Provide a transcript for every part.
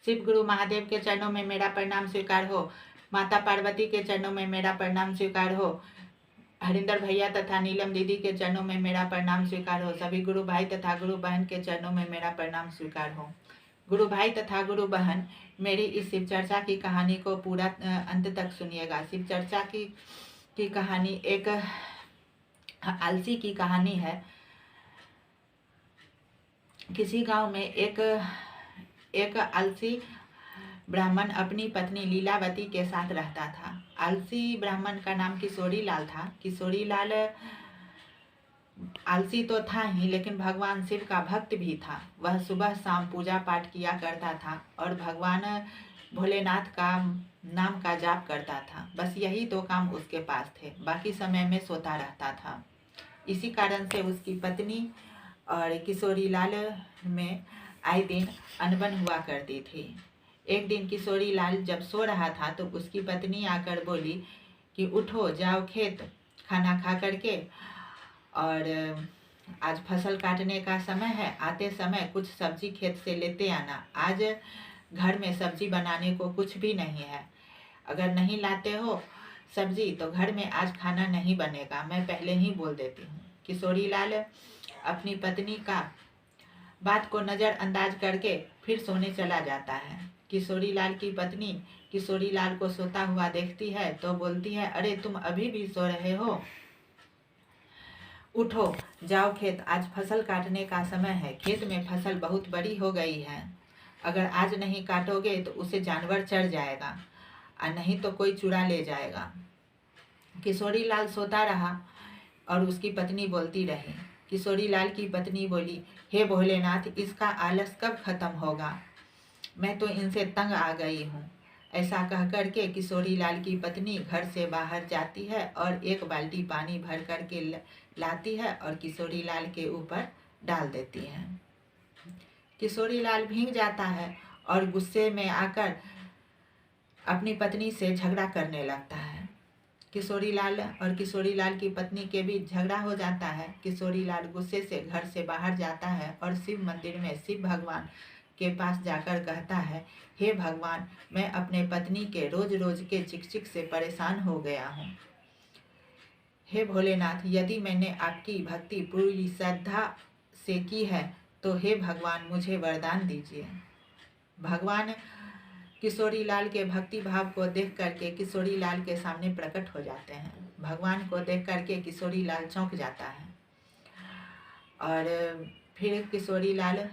शिव गुरु महादेव के चरणों में मेरा प्रणाम स्वीकार हो। माता पार्वती के चरणों में मेरा प्रणाम स्वीकार हो। हरिंदर भैया तथा नीलम दीदी के चरणों में मेरा प्रणाम स्वीकार हो। सभी गुरु भाई तथा गुरु बहन के चरणों में मेरा प्रणाम स्वीकार हो। गुरु भाई तथा गुरु बहन, मेरी इस शिव चर्चा की कहानी को पूरा अंत तक सुनिएगा। शिव चर्चा की कहानी एक आलसी की कहानी है। किसी गांव में एक आलसी ब्राह्मण अपनी पत्नी लीलावती के साथ रहता था। आलसी ब्राह्मण का नाम किशोरी लाल था। किशोरी लाल आलसी तो था ही, लेकिन भगवान शिव का भक्त भी था। वह सुबह शाम पूजा पाठ किया करता था और भगवान भोलेनाथ का नाम का जाप करता था। बस यही दो काम उसके पास थे। बाकी समय में सोता रहता था। इसी कारण से उसकी पत्नी और किशोरी लाल में आए दिन अनबन हुआ करती थी। एक दिन किशोरी लाल जब सो रहा था तो उसकी पत्नी आकर बोली कि उठो, जाओ खेत खाना खा करके, और आज फसल काटने का समय है, आते समय कुछ सब्जी खेत से लेते आना। आज घर में सब्जी बनाने को कुछ भी नहीं है। अगर नहीं लाते हो सब्जी तो घर में आज खाना नहीं बनेगा, मैं पहले ही बोल देती हूँ। किशोरी लाल अपनी पत्नी का बात को नज़रअंदाज करके फिर सोने चला जाता है। किशोरी लाल की पत्नी किशोरी लाल को सोता हुआ देखती है तो बोलती है, अरे तुम अभी भी सो रहे हो, उठो, जाओ खेत, आज फसल काटने का समय है। खेत में फसल बहुत बड़ी हो गई है, अगर आज नहीं काटोगे तो उसे जानवर चढ़ जाएगा और नहीं तो कोई चुरा ले जाएगा। किशोरी लाल सोता रहा और उसकी पत्नी बोलती रही। किशोरी लाल की पत्नी बोली, हे भोलेनाथ, इसका आलस कब खत्म होगा, मैं तो इनसे तंग आ गई हूँ। ऐसा कह करके किशोरी लाल की पत्नी घर से बाहर जाती है और एक बाल्टी पानी भर करके लाती है और किशोरी लाल के ऊपर डाल देती है। किशोरी लाल भीग जाता है और गुस्से में आकर अपनी पत्नी से झगड़ा करने लगता है। किशोरी लाल और किशोरी लाल की पत्नी के बीच झगड़ा हो जाता है। किशोरी लाल गुस्से से घर से बाहर जाता है और शिव मंदिर में शिव भगवान के पास जाकर कहता है, हे भगवान, मैं अपने पत्नी के रोज रोज के चिक से परेशान हो गया हूँ। हे भोलेनाथ, यदि मैंने आपकी भक्ति पूरी श्रद्धा से की है तो हे भगवान, मुझे वरदान दीजिए। भगवान किशोरी लाल के भक्ति भाव को देख करके किशोरी लाल के सामने प्रकट हो जाते हैं। भगवान को देख करके किशोरी लाल चौंक जाता है और फिर किशोरी लाल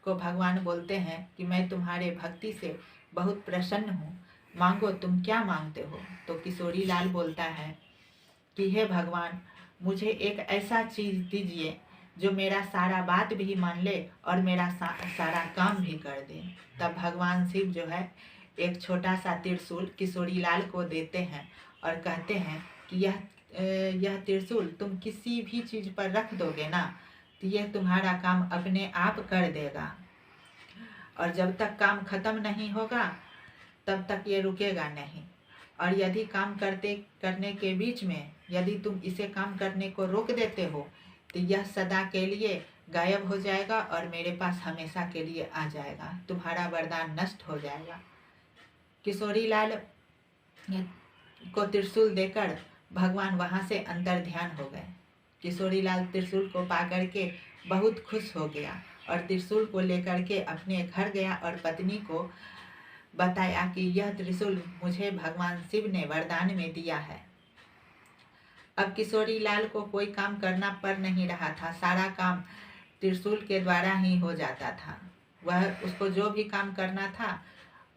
को भगवान बोलते हैं कि मैं तुम्हारे भक्ति से बहुत प्रसन्न हूँ, मांगो, तुम क्या मांगते हो। तो किशोरी लाल बोलता है कि हे भगवान, मुझे एक ऐसा चीज़ दीजिए जो मेरा सारा बात भी मान ले और मेरा सारा काम भी कर दे। तब भगवान शिव जो है एक छोटा सा त्रिशूल किशोरी लाल को देते हैं और कहते हैं कि यह त्रिशूल तुम किसी भी चीज़ पर रख दोगे ना तो यह तुम्हारा काम अपने आप कर देगा, और जब तक काम खत्म नहीं होगा तब तक ये रुकेगा नहीं। और यदि काम करने के बीच में यदि तुम इसे काम करने को रोक देते हो तो यह सदा के लिए गायब हो जाएगा और मेरे पास हमेशा के लिए आ जाएगा, तुम्हारा वरदान नष्ट हो जाएगा। किशोरी लाल को त्रिशूल देकर भगवान वहाँ से अंतर ध्यान हो गए। किशोरी लाल त्रिशूल को पा करके बहुत खुश हो गया और त्रिशूल को लेकर के अपने घर गया और पत्नी को बताया कि यह त्रिशूल मुझे भगवान शिव ने वरदान में दिया है। अब किशोरी लाल को कोई काम करना पड़ नहीं रहा था, सारा काम त्रिशूल के द्वारा ही हो जाता था। वह उसको जो भी काम करना था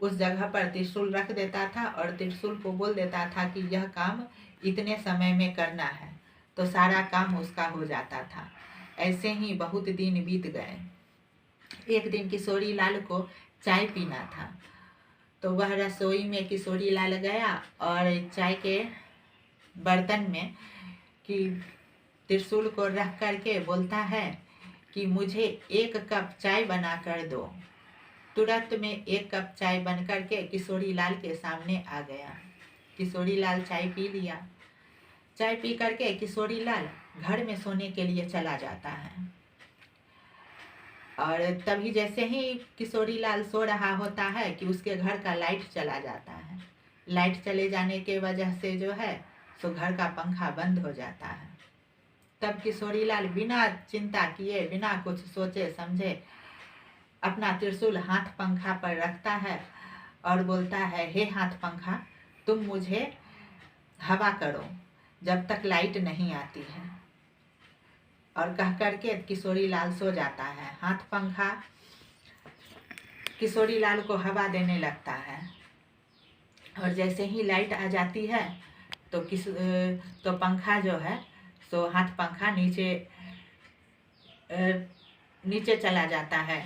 उस जगह पर त्रिशूल रख देता था और त्रिशूल को बोल देता था कि यह काम इतने समय में करना है, तो सारा काम उसका हो जाता था। ऐसे ही बहुत दिन बीत गए। एक दिन किशोरी लाल को चाय पीना था तो वह रसोई में किशोरी लाल गया और चाय के बर्तन में कि त्रिशूल को रख करके बोलता है कि मुझे 1 कप चाय बना कर दो। तुरंत में 1 कप चाय बन करके किशोरी लाल के सामने आ गया। किशोरी लाल चाय पी लिया। चाय पी करके किशोरी लाल घर में सोने के लिए चला जाता है। और तभी जैसे ही किशोरी लाल सो रहा होता है कि उसके घर का लाइट चला जाता है। लाइट चले जाने के वजह से जो है सो घर का पंखा बंद हो जाता है। तब किशोरी लाल बिना चिंता किए, बिना कुछ सोचे समझे अपना त्रिशूल हाथ पंखा पर रखता है और बोलता है, हे हाथ पंखा, तुम मुझे हवा करो जब तक लाइट नहीं आती है। और कह करके किशोरी लाल सो जाता है। हाथ पंखा किशोरी लाल को हवा देने लगता है और जैसे ही लाइट आ जाती है तो पंखा जो है सो हाथ पंखा नीचे चला जाता है।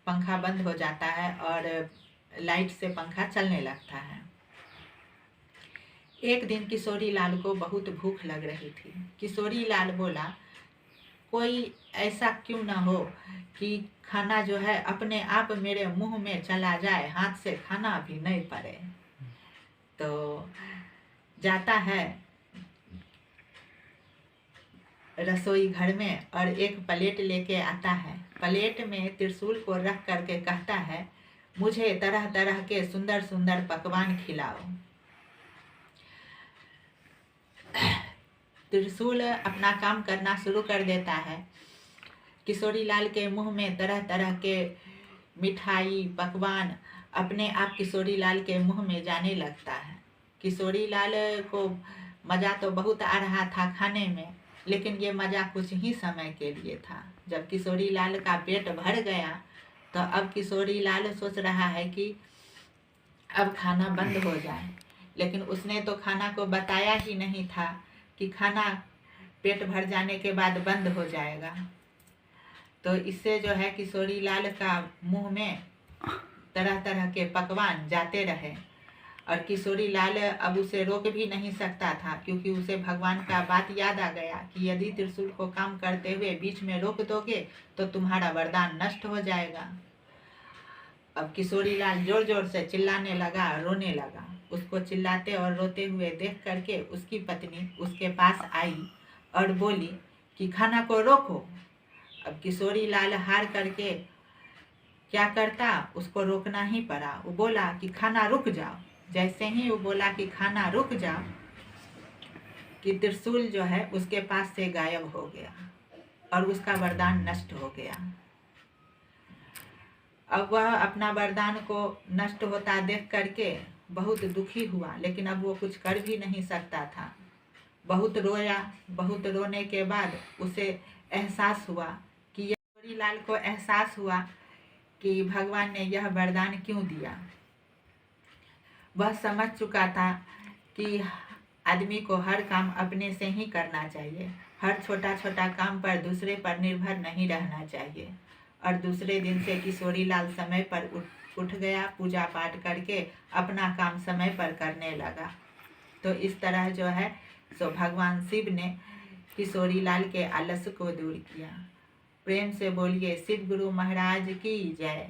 पंखा बंद हो जाता है और लाइट से पंखा चलने लगता है। एक दिन किशोरी लाल को बहुत भूख लग रही थी। किशोरी लाल बोला, कोई ऐसा क्यों ना हो कि खाना जो है अपने आप मेरे मुंह में चला जाए, हाथ से खाना भी नहीं पड़े। तो जाता है रसोई घर में और एक प्लेट लेके आता है। प्लेट में त्रिशूल को रख करके कहता है, मुझे तरह तरह के सुंदर सुंदर पकवान खिलाओ। त्रिशूल अपना काम करना शुरू कर देता है। किशोरी लाल के मुंह में तरह तरह के मिठाई पकवान अपने आप किशोरी लाल के मुंह में जाने लगता है। किशोरी लाल को मज़ा तो बहुत आ रहा था खाने में, लेकिन ये मज़ा कुछ ही समय के लिए था। जब किशोरी लाल का पेट भर गया तो अब किशोरी लाल सोच रहा है कि अब खाना बंद हो जाए, लेकिन उसने तो खाना को बताया ही नहीं था कि खाना पेट भर जाने के बाद बंद हो जाएगा। तो इससे जो है किशोरी लाल का मुंह में तरह तरह के पकवान जाते रहे और किशोरी लाल अब उसे रोक भी नहीं सकता था, क्योंकि उसे भगवान का बात याद आ गया कि यदि त्रिशूल को काम करते हुए बीच में रोक दोगे तो तुम्हारा वरदान नष्ट हो जाएगा। अब किशोरी लाल जोर जोर से चिल्लाने लगा, रोने लगा। उसको चिल्लाते और रोते हुए देख करके उसकी पत्नी उसके पास आई और बोली कि खाना को रोको। अब किशोरी लाल हार करके क्या करता, उसको रोकना ही पड़ा। वो बोला कि खाना रुक जाओ। जैसे ही वो बोला कि खाना रुक जाओ कि त्रिशूल जो है उसके पास से गायब हो गया और उसका वरदान नष्ट हो गया। अब वह अपना वरदान को नष्ट होता देख करके बहुत दुखी हुआ, लेकिन अब वो कुछ कर भी नहीं सकता था। बहुत रोया। बहुत रोने के बाद उसे एहसास हुआ कि किशोरी लाल को एहसास हुआ कि भगवान ने यह वरदान क्यों दिया। वह समझ चुका था कि आदमी को हर काम अपने से ही करना चाहिए। हर छोटा छोटा काम पर दूसरे पर निर्भर नहीं रहना चाहिए। और दूसरे दिन से किशोरी लाल समय पर उठ गया, पूजा पाठ करके अपना काम समय पर करने लगा। तो इस तरह जो है सो भगवान शिव ने किशोरी लाल के आलस्य को दूर किया। प्रेम से बोलिए शिव गुरु महाराज की जय।